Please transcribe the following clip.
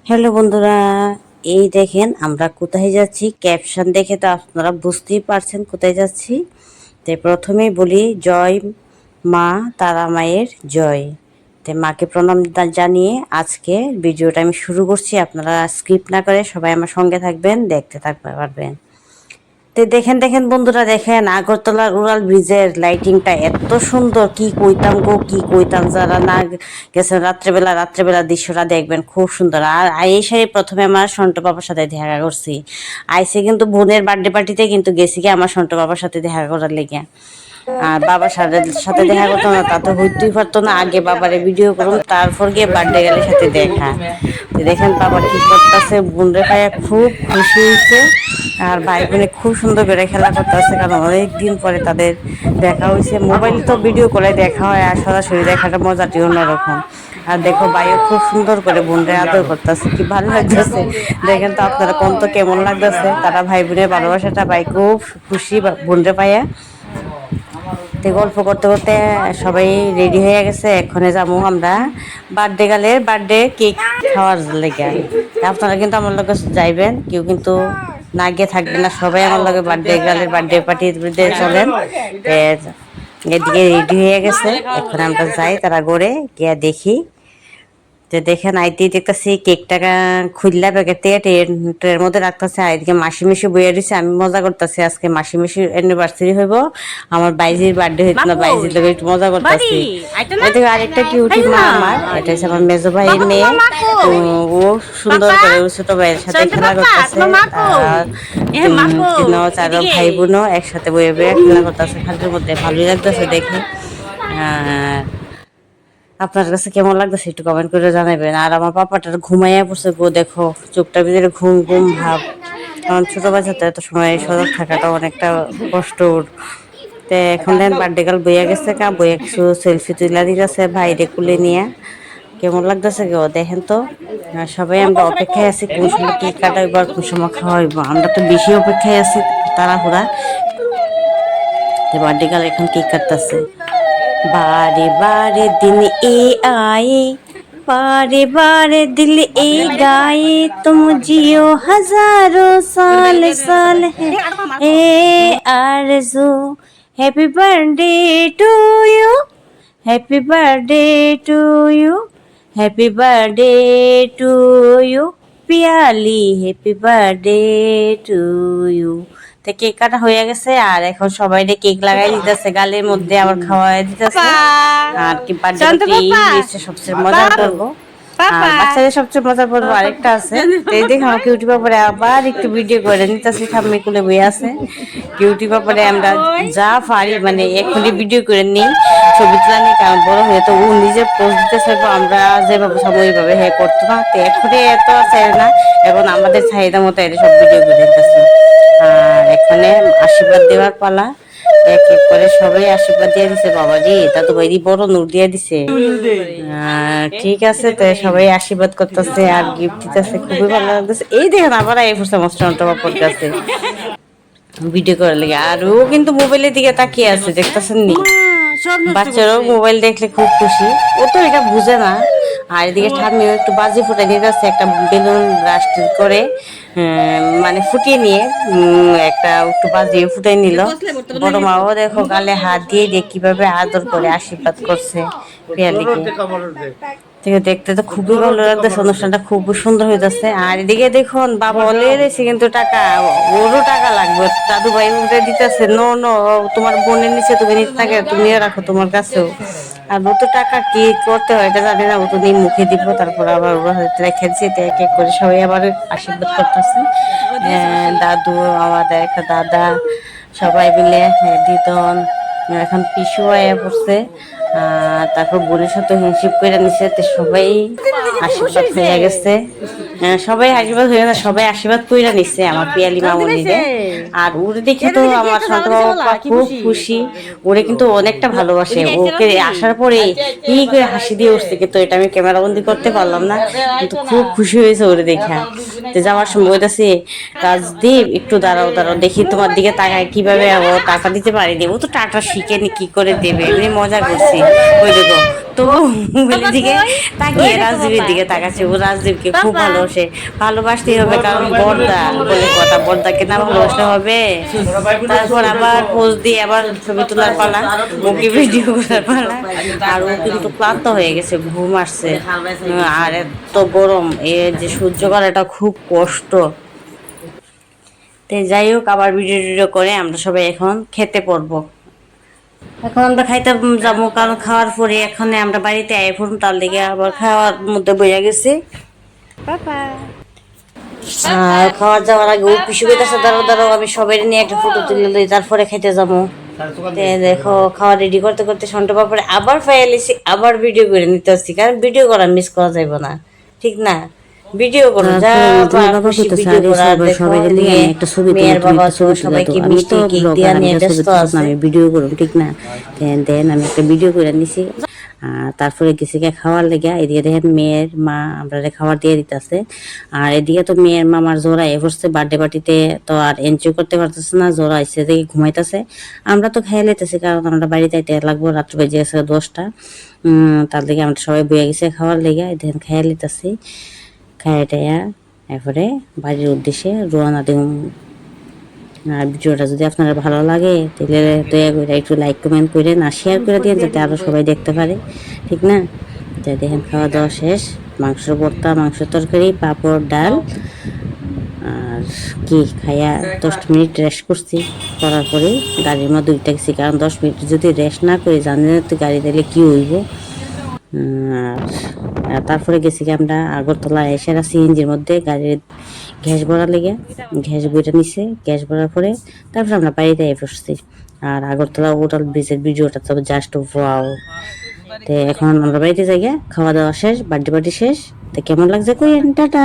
Hello বন্ধুরা, এই দেখেন আমরা কোথায় যাচ্ছি। ক্যাপশন দেখে তো আপনারা বুঝতেই পারছেন কোথায় যাচ্ছি। তো প্রথমেই বলি, জয় মা তারা মায়ের জয়। তো মাকে প্রণাম জানিয়ে আজকে ভিডিওটা আমি শুরু করছি। আপনারা স্কিপ না করে সবাই আমার সঙ্গে থাকবেন, দেখতে থাকতে পারবেন। তো দেখেন দেখেন বন্ধুরা, দেখেন আগরতলার উড়াল ব্রিজের লাইটিংটা এত সুন্দর, কি কইতাম গো, কি কইতাম। যারা না গেছেন রাত্রেবেলা দৃশ্যটা দেখবেন, খুব সুন্দর। আর এই সারি প্রথমে আমার সন্টু বাবার সাথে দেখা করছি। আইসে কিন্তু বোনের বার্থডে পার্টিতে কিন্তু গেছি কি আমার সন্টু বাবার সাথে দেখা করার লেগে। আর বাবার সাথে দেখা করতো না, তা তো হইতেই পারতো না। আগে বাবারে ভিডিও করুন, তারপর গিয়ে বার্থডে গেলে সাথে দেখা। তো দেখেন বাবা কি করতেছে, বোনরে পায়ে খুব খুশি হয়েছে। আর ভাই বোনে খুব সুন্দর করে খেলা করতেছে, কারণ অনেকদিন পরে তাদের দেখা হয়েছে। মোবাইল তো ভিডিও করে দেখা হয়, আর সরাসরি দেখাটা মজাটি অন্যরকম। আর দেখো ভাইও খুব সুন্দর করে বোনরে আদর করতেছে, কি ভালো লাগতেছে। দেখেন তো আপনারা কোন তো কেমন লাগতেছে, তারা ভাই বোনের ভালোবাসাটা। ভাই খুব খুশি বোনরে পাইয়া। তো গল্প করতে করতে সবাই রেডি হয়ে গেছে, এক্ষণে যাবো আমরা বার্থডে কেক খাওয়ার লেগে। আপনারা কিন্তু আমার লগে যাইবেন, কেউ কিন্তু না গিয়ে থাকবেন না, সবাই আমার লগে বার্থডে পার্টিতে চলেন। এদিকে রেডি হয়ে গেছে, এখন আমরা যাই তারা গড়ে গিয়ে দেখি। তো দেখেন আইতে দেখতেছি কেকটা খুললা প্যাকেট থেকে ট্রের মধ্যে রাখতেছে। আর এদিকে মাসি বইয়া দিছে, আমি মজা করতেছি। আজকে মাসির অ্যানিভার্সারি হইব, আমার বাইজির বার্থডে হইতো না, বাইজির লোক একটু মজা করতেছি। এদিকে আরেকটা কিউটি মা আমার, এটা হচ্ছে আমার মেজো ভাইয়ের মেয়ে। তো ও সুন্দর করে ওর ছোট ভাইয়ের সাথে খেলা করতেছে। তিন চার ভাই বোনও একসাথে বইয়ে বইয়ে খেলা করতেছে খাটের মধ্যে, ভালোই লাগতেছে দেখে। আপনার কাছে কেমন লাগতেছে একটু কমেন্ট করে জানাবেন। আর আমার পাপাটার ঘুমাইয়া পড়ছে গো, দেখো চোখটার ভিতরে ঘুম ঘুম ভাব। কারণ ছোট বাচ্চাতে এত সময় সজাগ থাকাটা অনেকটা কষ্ট। তো এখন দেন বার্থডে গাল বইয়া গেছে, বইয়া কিছু সেলফি তুলে দিতেছে ভাইরে কুলে নিয়ে। কেমন লাগতেছে গো দেখেন তো। সবাই আমরা অপেক্ষায় আছি কোন সময় কেক কাটাইব আর কোন সময় খাওয়া হইব। আমরা তো বেশি অপেক্ষায় আছি, তাড়াহুড়া। তো বার্থডে গাল এখন কেক কাটতেছে। बारे बारे दिन ए आए, बारे बारे दिल ए गाए, तुम जियो हजारों साल साल है ए आरज़ू। Happy birthday to you, happy birthday to you, happy birthday to you Piyali, happy birthday to you. তো কেক কাটা হয়ে গেছে, আর এখন সবাই কেক লাগাই দিতেছে গালের মধ্যে, আবার খাওয়াই দিতেছে। আর কি বার্থডে সবচেয়ে মজা করবো, আর বাচ্চাদের সবচেয়ে মজা করবো আরেকটা আছে। এই দেখে আমার কিউটি ব্যাপারে আবার একটু ভিডিও করে নিতেছি, ঠাম্মি কুলে বই আছে। কিউটি ব্যাপারে আমরা যা পারি মানে এখনই ভিডিও করে নিই, ছবি তোলা নিই। কারণ বড় হয়ে তো ও নিজে পোস্ট দিতে চাইবো, আমরা যেভাবে সাময়িকভাবে হ্যাঁ করতো না। তো এখনই এত চাই না, এখন আমাদের চাহিদা মতো এটা সব ভিডিও করে নিতেছি। আর এখানে আশীর্বাদ দেওয়ার পালা, এক এক করে সবাই আশীর্বাদ দিয়ে দিছে। বাবাজি তা তো বাইরি বড় নূর দিয়ে দিছে। ঠিক আছে, তো সবাই আশীর্বাদ করতেছে আর গিফট দিতেছে, খুবই ভালো লাগতেছে। এই দেখেন আবার এই ফুসা মাস্টার বাবার কাছে ভিডিও করার লাগে। আর ও কিন্তু মোবাইলের দিকে তাকিয়ে আছে, দেখতেছেন নি। বাচ্চারাও মোবাইল দেখলে খুব খুশি, ও তো এটা বুঝে না। আর এদিকে ঠাম্মিও একটু বাজি ফুটে দিয়ে যাচ্ছে, একটা বেলুন ব্রাস্ট করে মানে ফুটিয়ে নিয়ে একটা একটু বাজিয়ে ফুটাই নিল। বড় মাও দেখো গালে হাত দিয়ে দিয়ে কিভাবে আদর করে আশীর্বাদ করছে পিয়ালিকে। দেখতে তো খুবই ভালো লাগতেছে, অনুষ্ঠানটা খুব সুন্দর হয়ে যাচ্ছে। আর এদিকে দেখুন বাবা বলে রয়েছে কিন্তু টাকা, ওরও টাকা লাগবে। দাদু ভাই উঠে দিতেছে, নো নো তোমার বোনের নিচে তুমি নিতে থাকে, তুমিও রাখো তোমার কাছেও। আর ও তো টাকা কি করতে হয় এটা জানি না, ও তো নিয়ে মুখে দিব, তারপর আবার ওরা হয়তো রেখে দিচ্ছে। এক এক করে সবাই আবার আশীর্বাদ করতেছে। দাদু, আমাদের একটা দাদা, সবাই মিলে দিদন, এখন পিসু আয়া পড়ছে। তারপর বোনের সাথে হিংসিপ করে নিছে, সবাই আশীর্বাদ হয়ে গেছে। সবাই আশীর্বাদ হয়ে গেছে, সবাই আশীর্বাদ করে নিচ্ছে আমার পিয়ালি মামনিরে। আর ওরে দেখে তো আমার শান্ত বাবা খুব খুশি, ওরে কিন্তু অনেকটা ভালোবাসে। ওকে আসার পরে কি করে হাসি দিয়ে উঠছে, কিন্তু এটা আমি ক্যামেরা বন্দি করতে পারলাম না, কিন্তু খুব খুশি হয়েছে ওরে দেখা। যাওয়ার সময় বলতেছি, রাজদীপ একটু দাঁড়াও দাঁড়াও, দেখি তোমার দিকে তাকায় কিভাবে। ও টাকা দিতে পারিনি, ও তো টাটা শিখেনি, কি করে দেবে, এমনি মজা করছি। ওই দেখো তো মোবাইলের দিকে তাকিয়ে রাজদীপের দিকে তাকাচ্ছে। ও রাজদীপকে খুব ভালোবাসে, ভালোবাসতেই হবে, কারণ বর্দা বলে কথা, বর্দাকে না ভালোবাসতে হবে। তারপর আবার পোজ দিয়ে আবার ছবি তোলার পালা, ওকে ভিডিও করার পালা। আর ও কিন্তু ক্লান্ত হয়ে গেছে, ঘুম আসছে। আর এত গরম, এ যে সহ্য করাটা খুব কষ্ট। তো যাই হোক, আবার ভিডিও টিডিও করে আমরা সবাই এখন খেতে পড়বো। এখন আমরা খাইতে যাবো, কারণ খাওয়ার পরে এখন আমরা বাড়িতে আই পড়ুন, তার লেগে আবার খাওয়ার মধ্যে বইয়া গেছি। আর খাওয়ার যাওয়ার আগে ও পিছু কইতাছে, দাঁড়াও দাঁড়াও, আমি সবাই নিয়ে একটা ফটো তুলে লই, তারপরে খাইতে যাবো। দেখো খাওয়া রেডি করতে করতে সন্টে পরে আবার ফাইলেছি, আবার ভিডিও করে নিতে হচ্ছি, কারণ ভিডিও করা মিস করা যাইব না, ঠিক না? ভিডিও করো, যা খুশি ভিডিও করা। দেখো একটা ছবি, মেয়ের বাবা সবাইকে মিষ্টি কেক দিয়া নিয়ে ব্যস্ত আছে, আমি ভিডিও করুম, ঠিক না? দেন আমি একটা ভিডিও করে নিছি। আর তারপরে গেছি গিয়ে খাওয়ার লেগে, এদিকে দেখেন মেয়ের মা আমরা খাবার দিয়ে দিতেছে। আর এদিকে তো মেয়ের মামার জোড়া এ পড়ছে বার্থডে পার্টিতে, তো আর এনজয় করতে পারতেছে না, জোড়া এসে দেখে ঘুমাইতেছে। আমরা তো খেয়ে লেতেছি, কারণ আমরা বাড়িতে আইতে লাগবো, রাত্র বেজে গেছে 10টা। তার লেগে আমরা সবাই বয়ে গেছে খাওয়ার লেগে, দেখেন খেয়ে লেতেছি। খাইয়া টাইয়া এরপরে বাড়ির উদ্দেশ্যে রওনা দিই। আর ভিডিওটা যদি আপনার ভালো লাগে তাহলে দয়া করে একটু লাইক কমেন্ট করে না শেয়ার করে দিন, যাতে আরও সবাই দেখতে পারে, ঠিক না? তাই দেখেন খাওয়া দাওয়া শেষ, মাংসের ভর্তা, মাংসের তরকারি, পাঁপড়, ডাল। আর কি খাইয়া 10 মিনিট রেস্ট করছি, করার পরেই গাড়ির মধ্যে উঠে গেছি, কারণ 10 মিনিট যদি রেস্ট না করি জানেন তো গাড়ি দিলে কী হইব। আর তারপরে গেছি কি আমরা আগরতলা এসে সিএনজির মধ্যে গাড়ির গ্যাস ভরার লেগে, গ্যাস বইটা নিছে, গ্যাস ভরার পরে তারপরে আমরা বাড়িতে বসছি। আর আগরতলা ওটাল ব্রিজের ভিডিওটা তো জাস্ট ওয়াও। তো এখন আমরা বাড়িতে যাই, খাওয়া দাওয়া শেষ, বার্থডে পার্টি শেষ। তো কেমন লাগছে কই, টাটা।